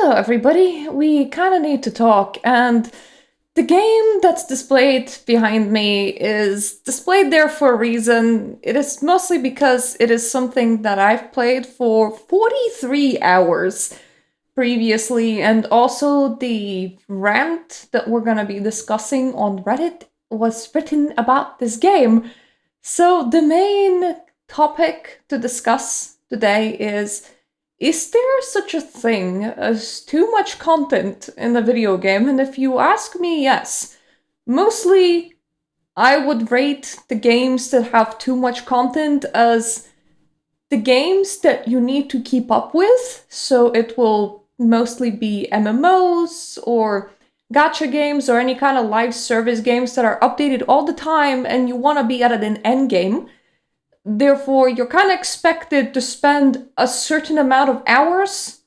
Hello, everybody. We kind of need to talk, and the game that's displayed behind me is displayed there for a reason. It is mostly because it is something that I've played for 43 hours previously, and also the rant that we're gonna be discussing on Reddit was written about this game. So, the main topic to discuss today is there such a thing as too much content in a video game? And if you ask me, yes. Mostly, I would rate the games that have too much content as the games that you need to keep up with. So it will mostly be MMOs or gacha games or any kind of live service games that are updated all the time and you want to be at an end game. Therefore, you're kind of expected to spend a certain amount of hours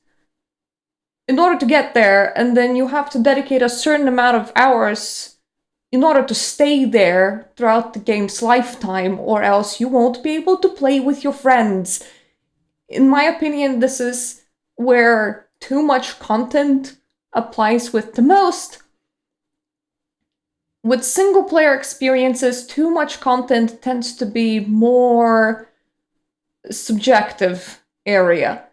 in order to get there, and then you have to dedicate a certain amount of hours in order to stay there throughout the game's lifetime, or else you won't be able to play with your friends. In my opinion, this is where too much content applies with the most. With single player experiences, too much content tends to be more subjective area.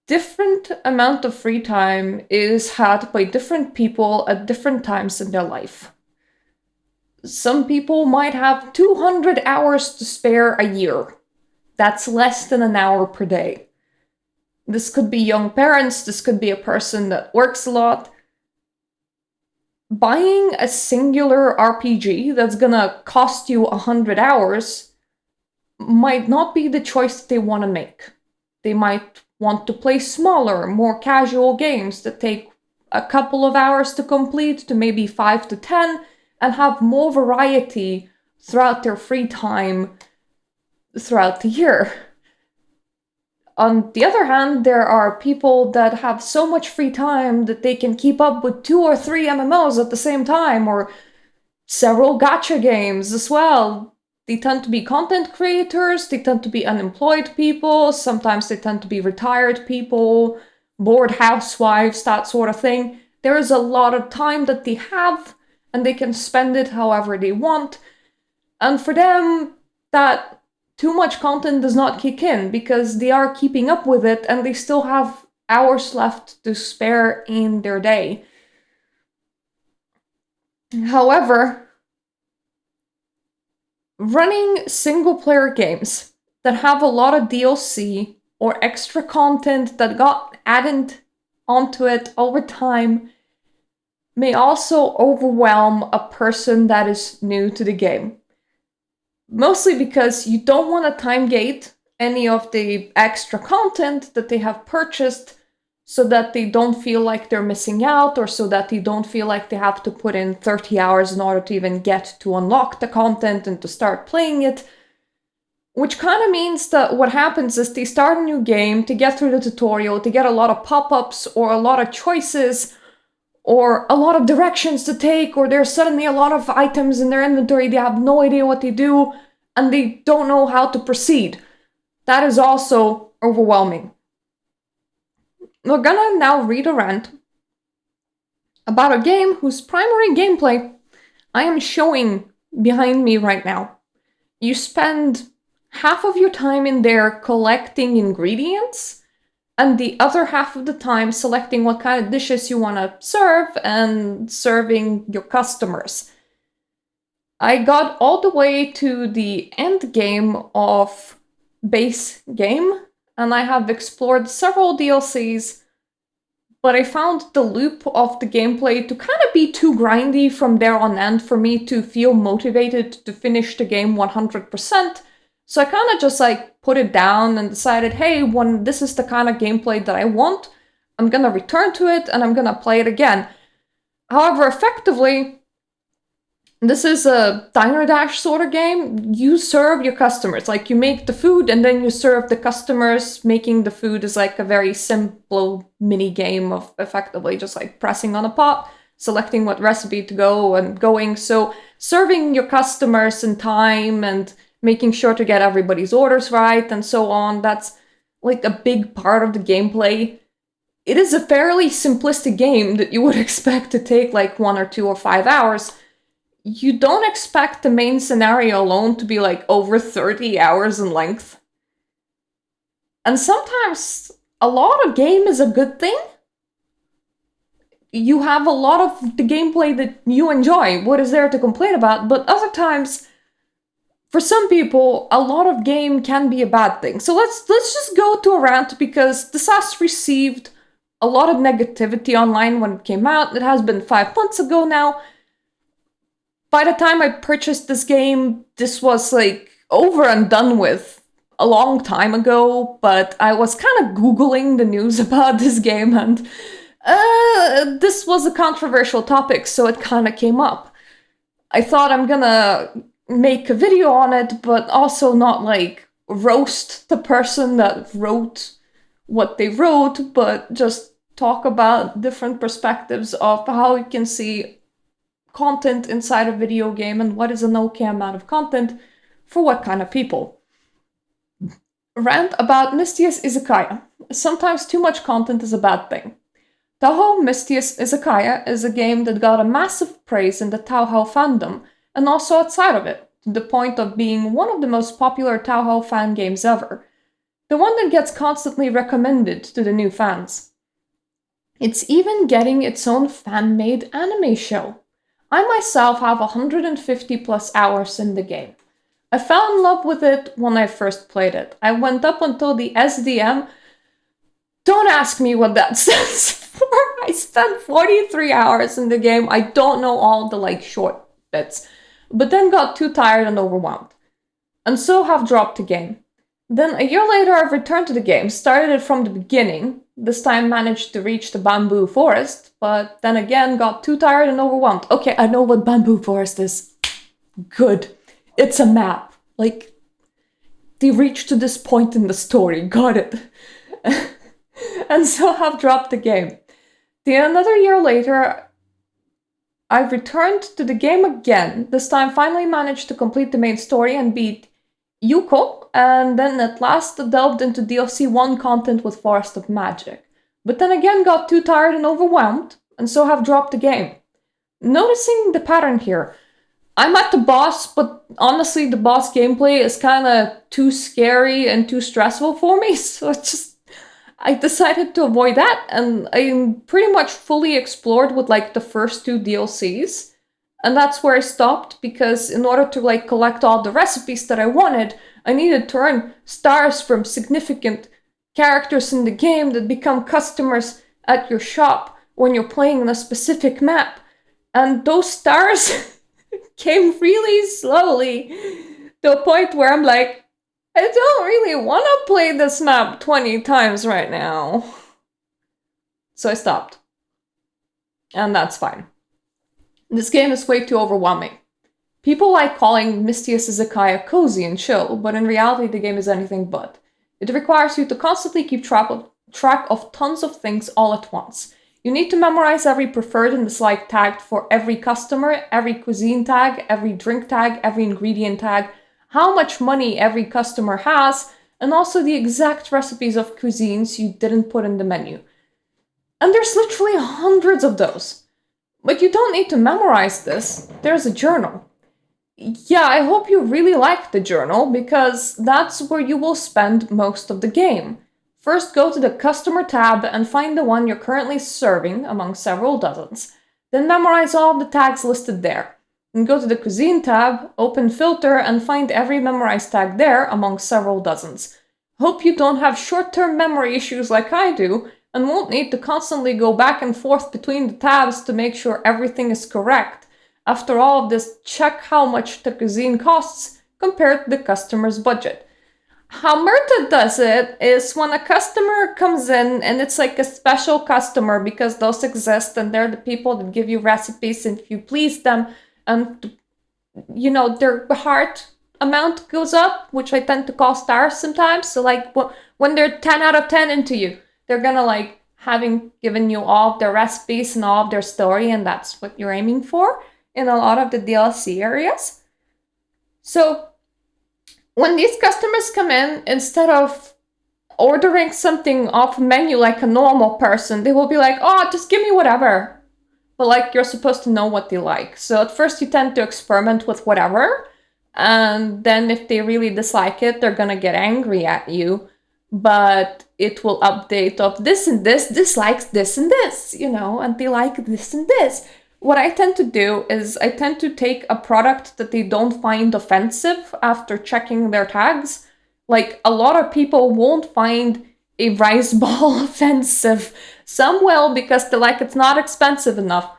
Different amount of free time is had by different people at different times in their life. Some people might have 200 hours to spare a year. That's less than an hour per day. This could be young parents, this could be a person that works a lot. Buying a singular RPG that's gonna cost you 100 hours might not be the choice that they want to make. They might want to play smaller, more casual games that take a couple of hours to complete to maybe 5 to 10 and have more variety throughout their free time throughout the year. On the other hand, there are people that have so much free time that they can keep up with 2 or 3 MMOs at the same time, or several gacha games as well. They tend to be content creators, they tend to be unemployed people, sometimes they tend to be retired people, bored housewives, that sort of thing. There is a lot of time that they have, and they can spend it however they want. And for them, that too much content does not kick in because they are keeping up with it and they still have hours left to spare in their day. However, running single-player games that have a lot of DLC or extra content that got added onto it over time may also overwhelm a person that is new to the game. Mostly because you don't want to time gate any of the extra content that they have purchased so that they don't feel like they're missing out, or so that they don't feel like they have to put in 30 hours in order to even get to unlock the content and to start playing it. Which kind of means that what happens is they start a new game, to get through the tutorial, to get a lot of pop-ups or a lot of choices or a lot of directions to take, or there's suddenly a lot of items in their inventory, they have no idea what they do, and they don't know how to proceed. That is also overwhelming. We're gonna now read a rant about a game whose primary gameplay I am showing behind me right now. You spend half of your time in there collecting ingredients, and the other half of the time selecting what kind of dishes you want to serve and serving your customers. I got all the way to the end game of base game, and I have explored several DLCs, but I found the loop of the gameplay to kind of be too grindy from there on end for me to feel motivated to finish the game 100%. So I kind of just put it down and decided, hey, when this is the kind of gameplay that I want, I'm gonna return to it and I'm gonna play it again. However, effectively, this is a diner dash sort of game. You serve your customers. You make the food and then you serve the customers. Making the food is a very simple mini game of effectively just pressing on a pot, selecting what recipe to go and going. So serving your customers in time and making sure to get everybody's orders right and so on, that's a big part of the gameplay. it is a fairly simplistic game that you would expect to take like 1 or 2 or 5 hours. You don't expect the main scenario alone to be like over 30 hours in length. And sometimes a lot of game is a good thing. You have a lot of the gameplay that you enjoy. What is there to complain about? But other times, for some people, a lot of game can be a bad thing. So let's just go to a rant, because this has received a lot of negativity online when it came out. It has been 5 months ago now. By the time I purchased this game, this was like over and done with a long time ago, but I was kind of Googling the news about this game, and this was a controversial topic, so it kind of came up. I thought I'm gonna make a video on it, but also not like roast the person that wrote what they wrote, but just talk about different perspectives of how you can see content inside a video game and what is an okay amount of content for what kind of people. Rant about Mistious Izakaya. Sometimes too much content is a bad thing. Touhou Mistious Izakaya is a game that got a massive praise in the Touhou fandom and also outside of it, to the point of being one of the most popular Touhou fan games ever. The one that gets constantly recommended to the new fans. It's even getting its own fan-made anime show. I myself have 150 plus hours in the game. I fell in love with it when I first played it. I went up until the SDM. Don't ask me what that stands for. I spent 43 hours in the game. I don't know all the like short bits, but then got too tired and overwhelmed. And so have dropped the game. Then a year later I've returned to the game, started it from the beginning, this time managed to reach the bamboo forest, but then again got too tired and overwhelmed. Okay, I know what bamboo forest is. Good. It's a map. Like, they reached to this point in the story. Got it. And so have dropped the game. Then another year later, I've returned to the game again. This time finally managed to complete the main story and beat Yuko, and then at last delved into DLC 1 content with Forest of Magic. But then again got too tired and overwhelmed, and so have dropped the game. Noticing the pattern here. I'm at the boss, but honestly the boss gameplay is kinda too scary and too stressful for me, so I decided to avoid that, and I'm pretty much fully explored with like the first 2 DLCs. And that's where I stopped, because in order to like collect all the recipes that I wanted, I needed to earn stars from significant characters in the game that become customers at your shop when you're playing on a specific map. And those stars came really slowly, to a point where I'm like, I don't really want to play this map 20 times right now. So I stopped. And that's fine. This game is way too overwhelming. People like calling Mistious Izakaya cozy and chill, but in reality the game is anything but. It requires you to constantly keep track of tons of things all at once. You need to memorize every preferred and disliked tag for every customer, every cuisine tag, every drink tag, every ingredient tag, how much money every customer has, and also the exact recipes of cuisines you didn't put in the menu. And there's literally hundreds of those. But you don't need to memorize this. There's a journal. Yeah, I hope you really like the journal, because that's where you will spend most of the game. First, go to the customer tab and find the one you're currently serving among several dozens. Then memorize all of the tags listed there. Then go to the cuisine tab, open filter, and find every memorized tag there among several dozens. Hope you don't have short-term memory issues like I do, and won't need to constantly go back and forth between the tabs to make sure everything is correct. After all of this, check how much the cuisine costs compared to the customer's budget. How Mirta does it is when a customer comes in, and it's like a special customer because those exist and they're the people that give you recipes, and if you please them, and you know, their heart amount goes up, which I tend to call stars sometimes. So like when they're 10 out of 10 into you, they're gonna like having given you all of their recipes and all of their story, and that's what you're aiming for in a lot of the DLC areas. So when these customers come in, instead of ordering something off a menu like a normal person, they will be like, oh, just give me whatever. But like, you're supposed to know what they like. So at first you tend to experiment with whatever. And then if they really dislike it, they're gonna get angry at you. But it will update of this and this dislikes this and this, and they like this and this. What I tend to do is I tend to take a product that they don't find offensive after checking their tags. Like, a lot of people won't find a rice ball offensive. Some will because they're like, it's not expensive enough.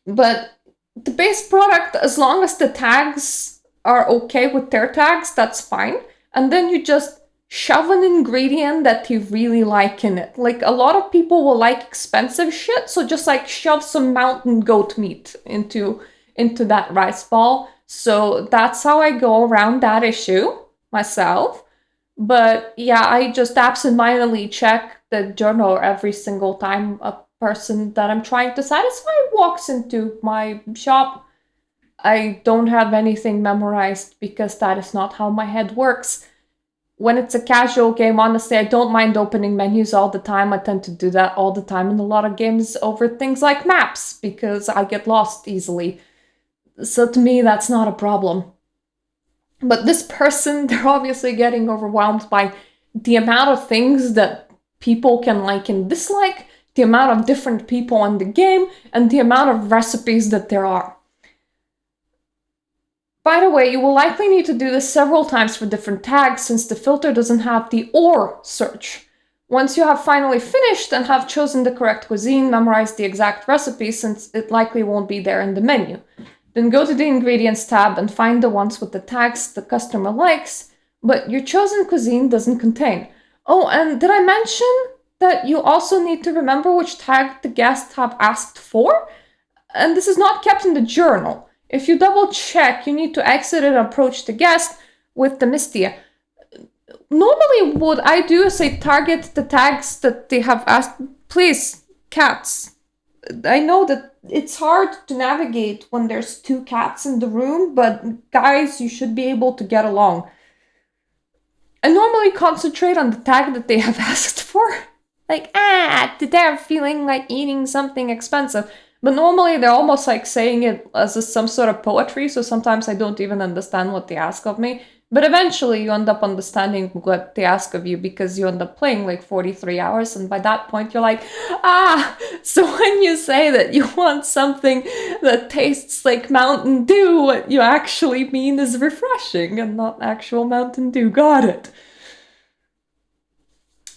But the base product, as long as the tags are okay with their tags, that's fine. And then you just shove an ingredient that you really like in it. Like, a lot of people will like expensive shit, so just like shove some mountain goat meat into that rice ball. So that's how I go around that issue myself. But yeah, I just absentmindedly check the journal every single time a person that I'm trying to satisfy walks into my shop. I don't have anything memorized because that is not how my head works. When it's a casual game, honestly, I don't mind opening menus all the time. I tend to do that all the time in a lot of games over things like maps because I get lost easily. So to me, that's not a problem. But this person, they're obviously getting overwhelmed by the amount of things that people can like and dislike, the amount of different people in the game, and the amount of recipes that there are. By the way, you will likely need to do this several times for different tags since the filter doesn't have the or search. Once you have finally finished and have chosen the correct cuisine, memorize the exact recipe since it likely won't be there in the menu. Then go to the Ingredients tab and find the ones with the tags the customer likes, but your chosen cuisine doesn't contain. Oh, and did I mention that you also need to remember which tag the guests have asked for? And this is not kept in the journal. If you double check, you need to exit and approach the guest with the Mistia. Normally what I do is I target the tags that they have asked. Please, cats. I know that it's hard to navigate when there's two cats in the room, but guys, you should be able to get along. I normally concentrate on the tag that they have asked for. Like, they're feeling like eating something expensive. But normally they're almost like saying it as some sort of poetry, so sometimes I don't even understand what they ask of me. But eventually you end up understanding what they ask of you because you end up playing like 43 hours, and by that point you're like, so when you say that you want something that tastes like Mountain Dew, what you actually mean is refreshing and not actual Mountain Dew. Got it.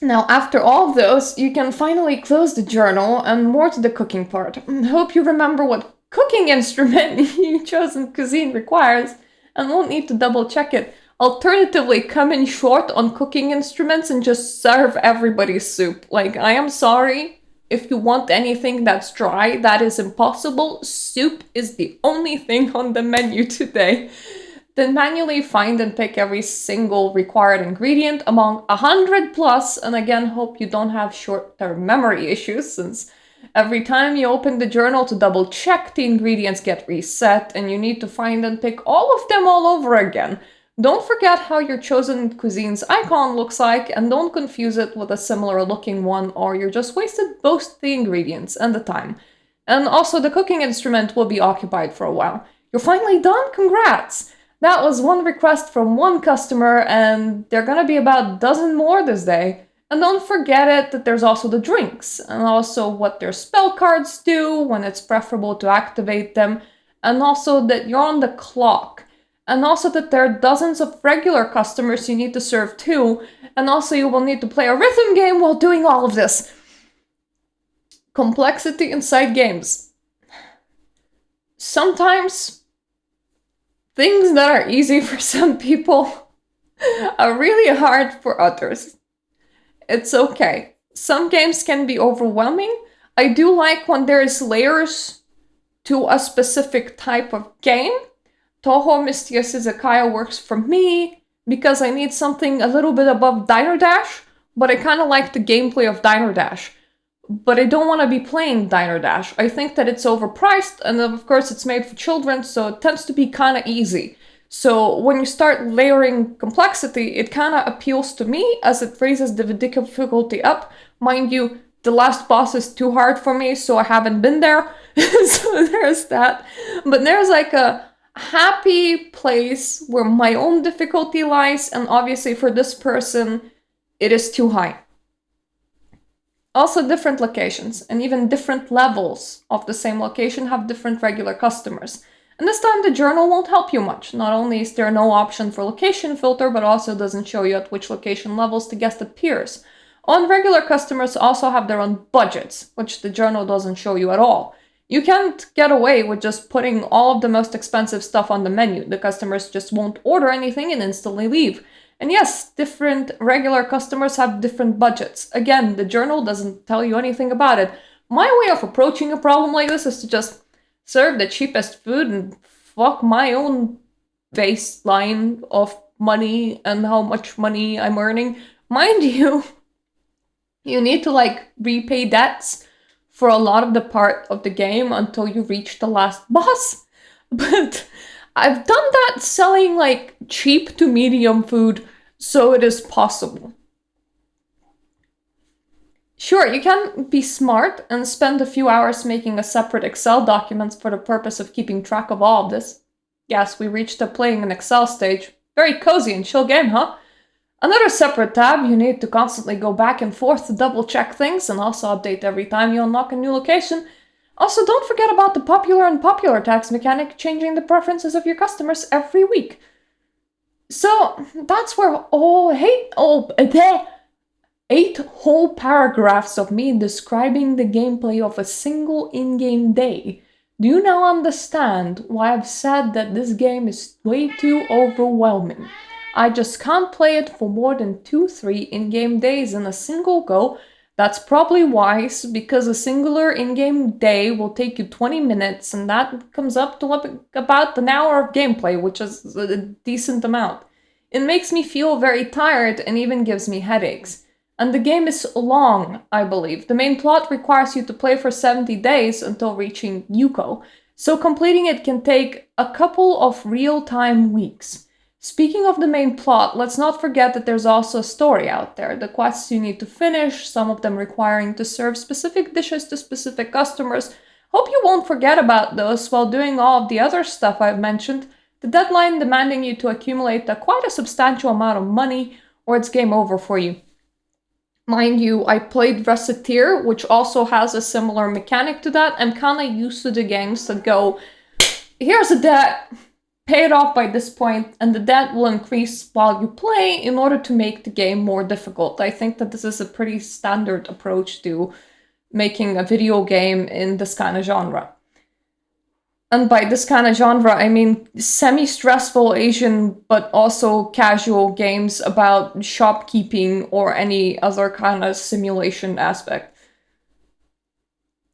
Now, after all of those, you can finally close the journal and more to the cooking part. Hope you remember what cooking instrument your chosen cuisine requires and won't need to double check it. Alternatively, come in short on cooking instruments and just serve everybody soup. Like, I am sorry, if you want anything that's dry, that is impossible. Soup is the only thing on the menu today. Then manually find and pick every single required ingredient among 100 plus, and again, hope you don't have short-term memory issues, since every time you open the journal to double check, the ingredients get reset, and you need to find and pick all of them all over again. Don't forget how your chosen cuisine's icon looks like, and don't confuse it with a similar looking one, or you're just wasted both the ingredients and the time. And also, the cooking instrument will be occupied for a while. You're finally done? Congrats! That was one request from one customer, and there are gonna be about a dozen more this day. And don't forget it that there's also the drinks, and also what their spell cards do, when it's preferable to activate them, and also that you're on the clock. And also that there are dozens of regular customers you need to serve too, and also you will need to play a rhythm game while doing all of this. Complexity inside games. Sometimes things that are easy for some people are really hard for others. It's okay. Some games can be overwhelming. I do like when there's layers to a specific type of game. Toho Mystius Izakaya works for me because I need something a little bit above Diner Dash, but I kind of like the gameplay of Diner Dash. But I don't want to be playing Diner Dash. I think that it's overpriced, and of course it's made for children, so it tends to be kind of easy. So when you start layering complexity, it kind of appeals to me as it raises the difficulty up. Mind you, the last boss is too hard for me, so I haven't been there. So there's that. But there's like a happy place where my own difficulty lies, and obviously for this person, it is too high. Also, different locations and even different levels of the same location have different regular customers. And this time the journal won't help you much. Not only is there no option for location filter, but also doesn't show you at which location levels the guest appears. Regular customers also have their own budgets, which the journal doesn't show you at all. You can't get away with just putting all of the most expensive stuff on the menu. The customers just won't order anything and instantly leave. And yes, different regular customers have different budgets. Again, the journal doesn't tell you anything about it. My way of approaching a problem like this is to just serve the cheapest food and fuck my own baseline of money and how much money I'm earning. Mind you, you need to like repay debts for a lot of the part of the game until you reach the last boss. But I've done that selling like cheap to medium food, so it is possible. Sure, you can be smart and spend a few hours making a separate Excel document for the purpose of keeping track of all of this. Yes, we reached the playing an Excel stage. Very cozy and chill game, huh? Another separate tab, you need to constantly go back and forth to double check things and also update every time you unlock a new location. Also, don't forget about the popular and popular tags mechanic, changing the preferences of your customers every week. So that's where eight whole paragraphs of me describing the gameplay of a single in-game day. Do you now understand why I've said that this game is way too overwhelming? I just can't play it for more than 2-3 in-game days in a single go. That's probably wise, because a singular in-game day will take you 20 minutes, and that comes up to about an hour of gameplay, which is a decent amount. It makes me feel very tired and even gives me headaches. And the game is long, I believe. The main plot requires you to play for 70 days until reaching Yuko, so completing it can take a couple of real-time weeks. Speaking of the main plot, let's not forget that there's also a story out there. The quests you need to finish, some of them requiring to serve specific dishes to specific customers. Hope you won't forget about those while doing all of the other stuff I've mentioned. The deadline demanding you to accumulate quite a substantial amount of money, or it's game over for you. Mind you, I played Reciteer, which also has a similar mechanic to that. I'm kinda used to the games that go, here's a debt, pay it off by this point, and the debt will increase while you play in order to make the game more difficult. I think that this is a pretty standard approach to making a video game in this kind of genre. And by this kind of genre, I mean semi-stressful Asian, but also casual games about shopkeeping or any other kind of simulation aspect.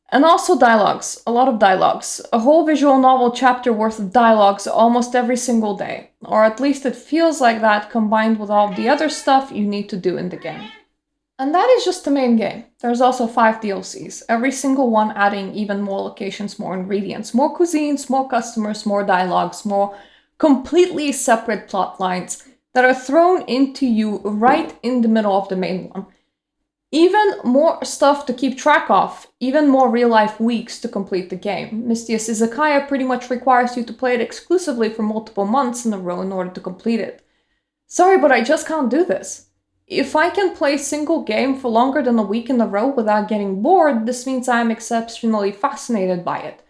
And also dialogues, a lot of dialogues. A whole visual novel chapter worth of dialogues almost every single day. Or at least it feels like that, combined with all the other stuff you need to do in the game. And that is just the main game. There's also 5 DLCs, every single one adding even more locations, more ingredients, more cuisines, more customers, more dialogues, more completely separate plot lines that are thrown into you right in the middle of the main one. Even more stuff to keep track of, even more real-life weeks to complete the game. Mystius Izakaya pretty much requires you to play it exclusively for multiple months in a row in order to complete it. Sorry, but I just can't do this. If I can play a single game for longer than a week in a row without getting bored, this means I am exceptionally fascinated by it.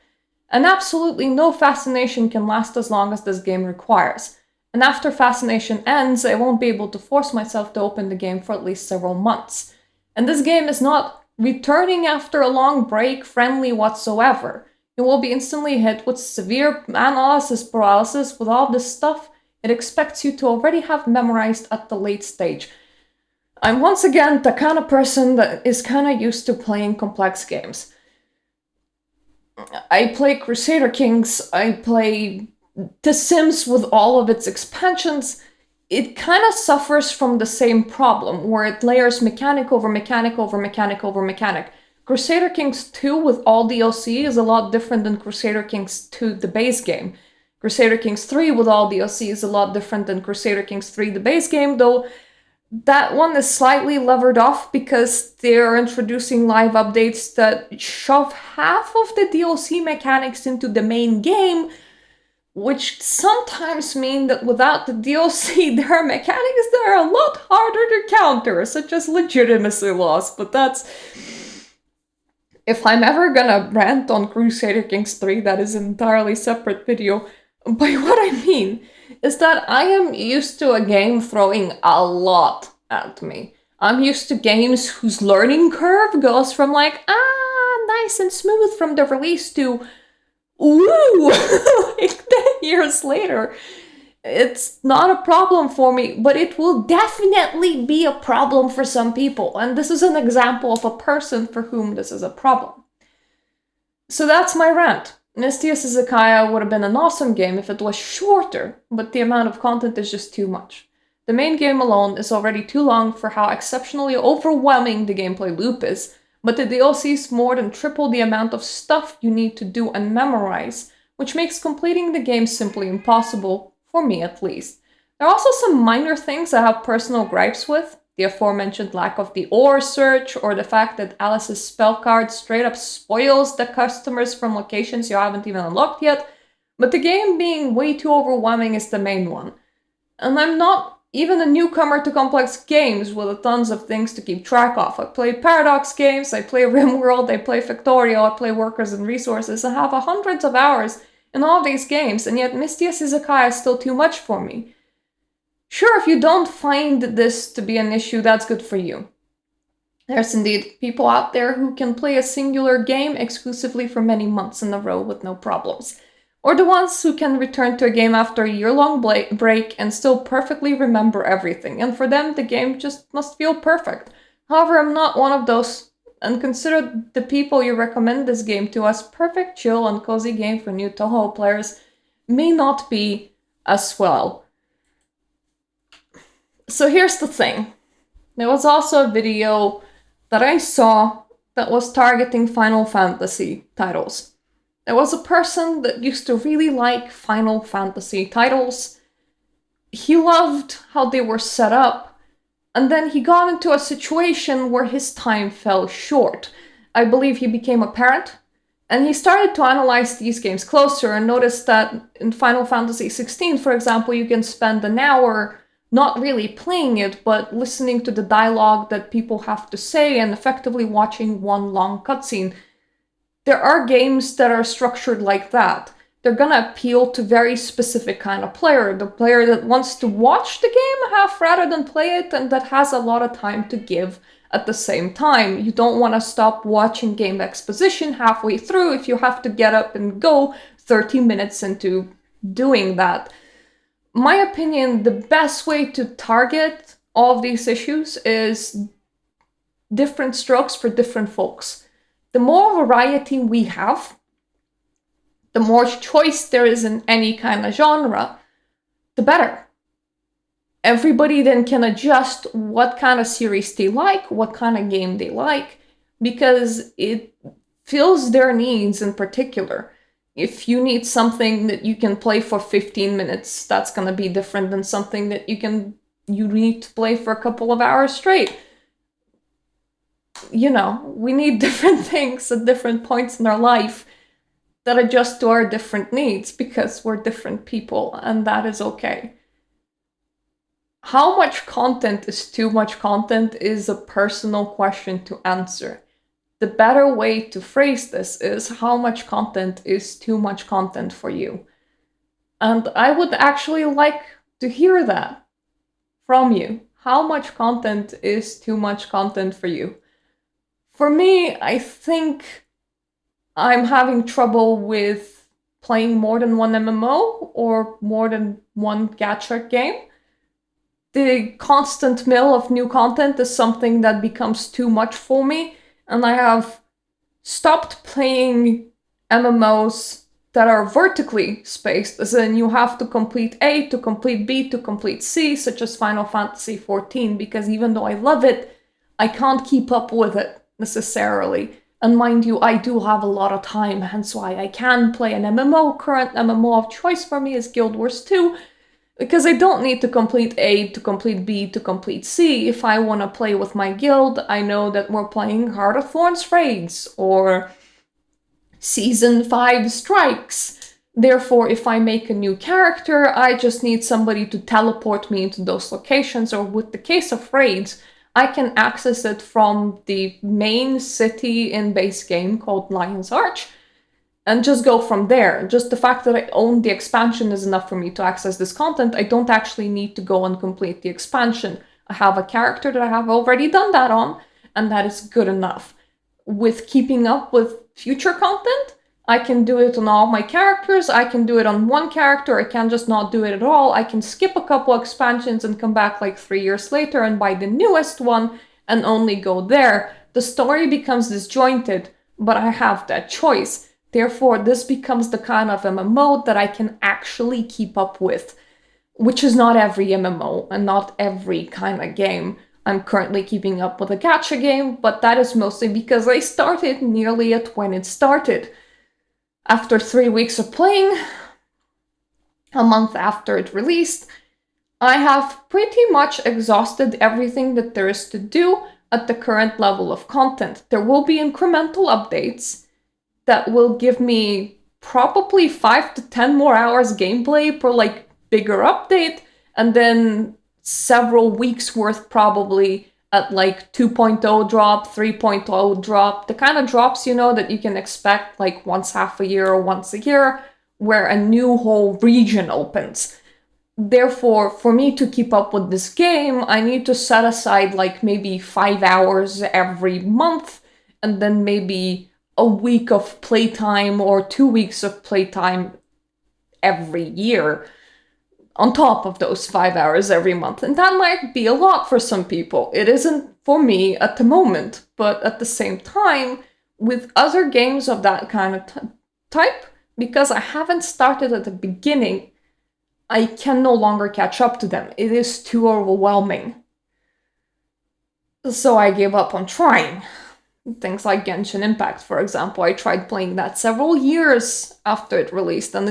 And absolutely no fascination can last as long as this game requires. And after fascination ends, I won't be able to force myself to open the game for at least several months. And this game is not returning after a long break friendly whatsoever. You will be instantly hit with severe analysis paralysis with all this stuff it expects you to already have memorized at the late stage. I'm once again the kind of person that is kind of used to playing complex games. I play Crusader Kings, I play The Sims with all of its expansions. It kind of suffers from the same problem, where it layers mechanic over mechanic over mechanic over mechanic. Crusader Kings 2 with all DLC is a lot different than Crusader Kings 2, the base game. Crusader Kings 3 with all DLC is a lot different than Crusader Kings 3, the base game, though that one is slightly levered off because they're introducing live updates that shove half of the DLC mechanics into the main game, which sometimes mean that without the DLC, there are mechanics that are a lot harder to counter, such as legitimacy loss, but that's... If I'm ever gonna rant on Crusader Kings 3, that is an entirely separate video. But what I mean is that I am used to a game throwing a lot at me. I'm used to games whose learning curve goes from like, nice and smooth from the release to, ooh, like 10 years later. It's not a problem for me, but it will definitely be a problem for some people. And this is an example of a person for whom this is a problem. So that's my rant. Mystius Izakaya would have been an awesome game if it was shorter, but the amount of content is just too much. The main game alone is already too long for how exceptionally overwhelming the gameplay loop is, but the DLCs more than triple the amount of stuff you need to do and memorize, which makes completing the game simply impossible. For me, at least. There are also some minor things I have personal gripes with. The aforementioned lack of the ore search, or the fact that Alice's spell card straight up spoils the customers from locations you haven't even unlocked yet. But the game being way too overwhelming is the main one. And I'm not even a newcomer to complex games with tons of things to keep track of. I play Paradox games, I play RimWorld, I play Factorio, I play Workers and Resources, I have hundreds of hours in all these games, and yet Mystius Izakaya is still too much for me. Sure, if you don't find this to be an issue, that's good for you. There's indeed people out there who can play a singular game exclusively for many months in a row with no problems. Or the ones who can return to a game after a year-long break and still perfectly remember everything, and for them the game just must feel perfect. However, I'm not one of those, and consider the people you recommend this game to as perfect, chill, and cozy game for new Touhou players may not be as well. So here's the thing. There was also a video that I saw that was targeting Final Fantasy titles. There was a person that used to really like Final Fantasy titles. He loved how they were set up, and then he got into a situation where his time fell short. I believe he became a parent, and he started to analyze these games closer and noticed that in Final Fantasy XVI, for example, you can spend an hour not really playing it, but listening to the dialogue that people have to say and effectively watching one long cutscene. There are games that are structured like that. They're gonna appeal to very specific kind of player. The player that wants to watch the game half rather than play it, and that has a lot of time to give at the same time. You don't want to stop watching game exposition halfway through if you have to get up and go 30 minutes into doing that. My opinion, the best way to target all of these issues is different strokes for different folks. The more variety we have, the more choice there is in any kind of genre, the better. Everybody then can adjust what kind of series they like, what kind of game they like, because it fills their needs in particular. If you need something that you can play for 15 minutes, that's going to be different than something that you need to play for a couple of hours straight. You know, we need different things at different points in our life that adjust to our different needs because we're different people, and that is okay. How much content is too much content is a personal question to answer. The better way to phrase this is how much content is too much content for you. And I would actually like to hear that from you. How much content is too much content for you? For me, I think I'm having trouble with playing more than one MMO or more than one gacha game. The constant mill of new content is something that becomes too much for me, and I have stopped playing MMOs that are vertically spaced, as in you have to complete A to complete B to complete C, such as Final Fantasy XIV, because even though I love it, I can't keep up with it necessarily. And mind you, I do have a lot of time, hence why I can play an MMO. Current MMO of choice for me is Guild Wars 2, because I don't need to complete A to complete B to complete C. If I want to play with my guild, I know that we're playing Heart of Thorns raids or Season 5 strikes. Therefore, if I make a new character, I just need somebody to teleport me into those locations, or with the case of raids, I can access it from the main city in base game called Lion's Arch, and just go from there. Just the fact that I own the expansion is enough for me to access this content. I don't actually need to go and complete the expansion. I have a character that I have already done that on, and that is good enough. With keeping up with future content, I can do it on all my characters, I can do it on one character, I can just not do it at all, I can skip a couple expansions and come back like 3 years later and buy the newest one and only go there. The story becomes disjointed, but I have that choice. Therefore, this becomes the kind of MMO that I can actually keep up with, which is not every MMO and not every kind of game. I'm currently keeping up with a gacha game, but that is mostly because I started nearly at when it started. After 3 weeks of playing, a month after it released, I have pretty much exhausted everything that there is to do at the current level of content. There will be incremental updates that will give me probably 5 to 10 more hours gameplay per like bigger update, and then several weeks worth probably at like 2.0 drop, 3.0 drop, the kind of drops, you know, that you can expect like once half a year or once a year, where a new whole region opens. Therefore, for me to keep up with this game, I need to set aside like maybe 5 hours every month, and then maybe a week of playtime or 2 weeks of playtime every year on top of those 5 hours every month. And that might be a lot for some people. It isn't for me at the moment, but at the same time, with other games of that kind of type, because I haven't started at the beginning, I can no longer catch up to them. It is too overwhelming. So I gave up on trying. Things like Genshin Impact, for example. I tried playing that several years after it released, and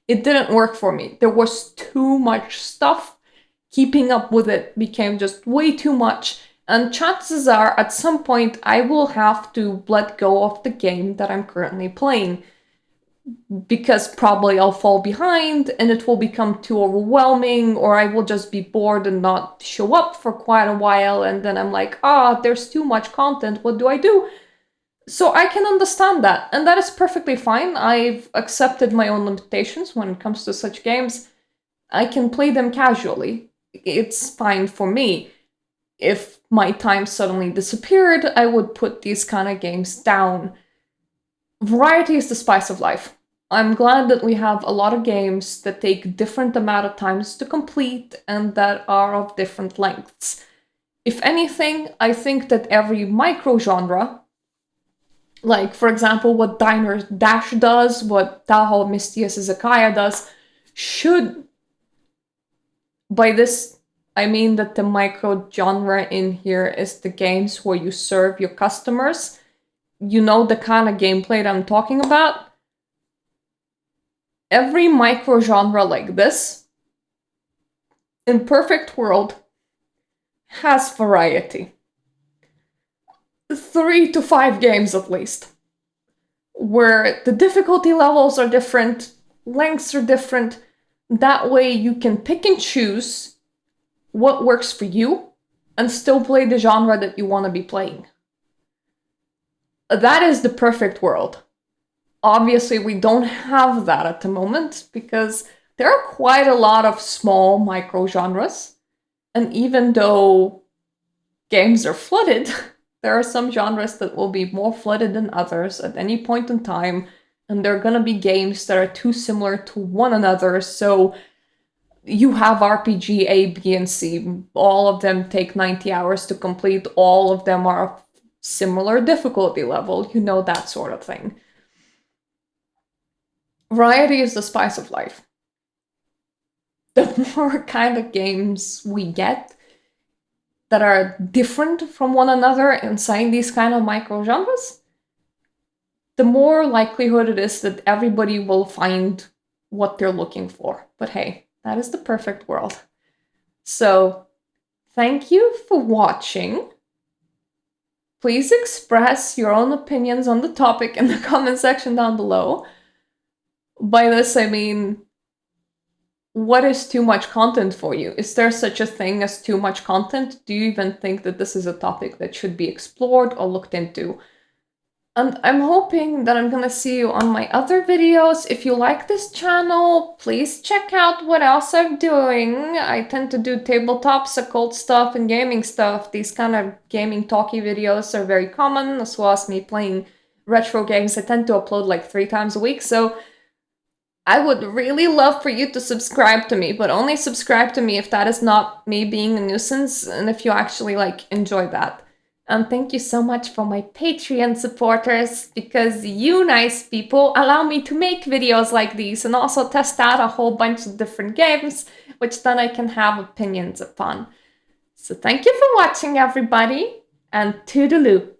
it didn't work for me. There was too much stuff. Keeping up with it became just way too much, and chances are at some point I will have to let go of the game that I'm currently playing, because probably I'll fall behind and it will become too overwhelming, or I will just be bored and not show up for quite a while, and then I'm like, there's too much content, what do I do? So I can understand that, and that is perfectly fine. I've accepted my own limitations when it comes to such games. I can play them casually. It's fine for me. If my time suddenly disappeared, I would put these kind of games down. Variety is the spice of life. I'm glad that we have a lot of games that take different amount of times to complete and that are of different lengths. If anything, I think that every micro-genre, like, for example, what Diner Dash does, what Tahoe Mistius Izakaya does, should... By this, I mean that the micro-genre in here is the games where you serve your customers. You know the kind of gameplay that I'm talking about? Every micro-genre like this, in Perfect World, has variety. 3 to 5 games at least, where the difficulty levels are different, lengths are different. That way you can pick and choose what works for you and still play the genre that you want to be playing. That is the perfect world. Obviously, we don't have that at the moment because there are quite a lot of small micro genres, and even though games are flooded, there are some genres that will be more flooded than others at any point in time, and there are gonna be games that are too similar to one another, so you have RPG A, B, and C. All of them take 90 hours to complete, all of them are of similar difficulty level, you know, that sort of thing. Variety is the spice of life. The more kind of games we get that are different from one another inside these kind of micro genres, the more likelihood it is that everybody will find what they're looking for. But hey, that is the perfect world. So, thank you for watching. Please express your own opinions on the topic in the comment section down below. By this, I mean, what is too much content for you? Is there such a thing as too much content? Do you even think that this is a topic that should be explored or looked into? And I'm hoping that I'm gonna see you on my other videos. If you like this channel, please check out what else I'm doing. I tend to do tabletops, occult stuff, and gaming stuff. These kind of gaming talky videos are very common, as well as me playing retro games. I tend to upload like 3 times a week, so I would really love for you to subscribe to me, but only subscribe to me if that is not me being a nuisance and if you actually like enjoy that. And thank you so much for my Patreon supporters, because you nice people allow me to make videos like these and also test out a whole bunch of different games, which then I can have opinions upon. So thank you for watching, everybody, and toodaloo!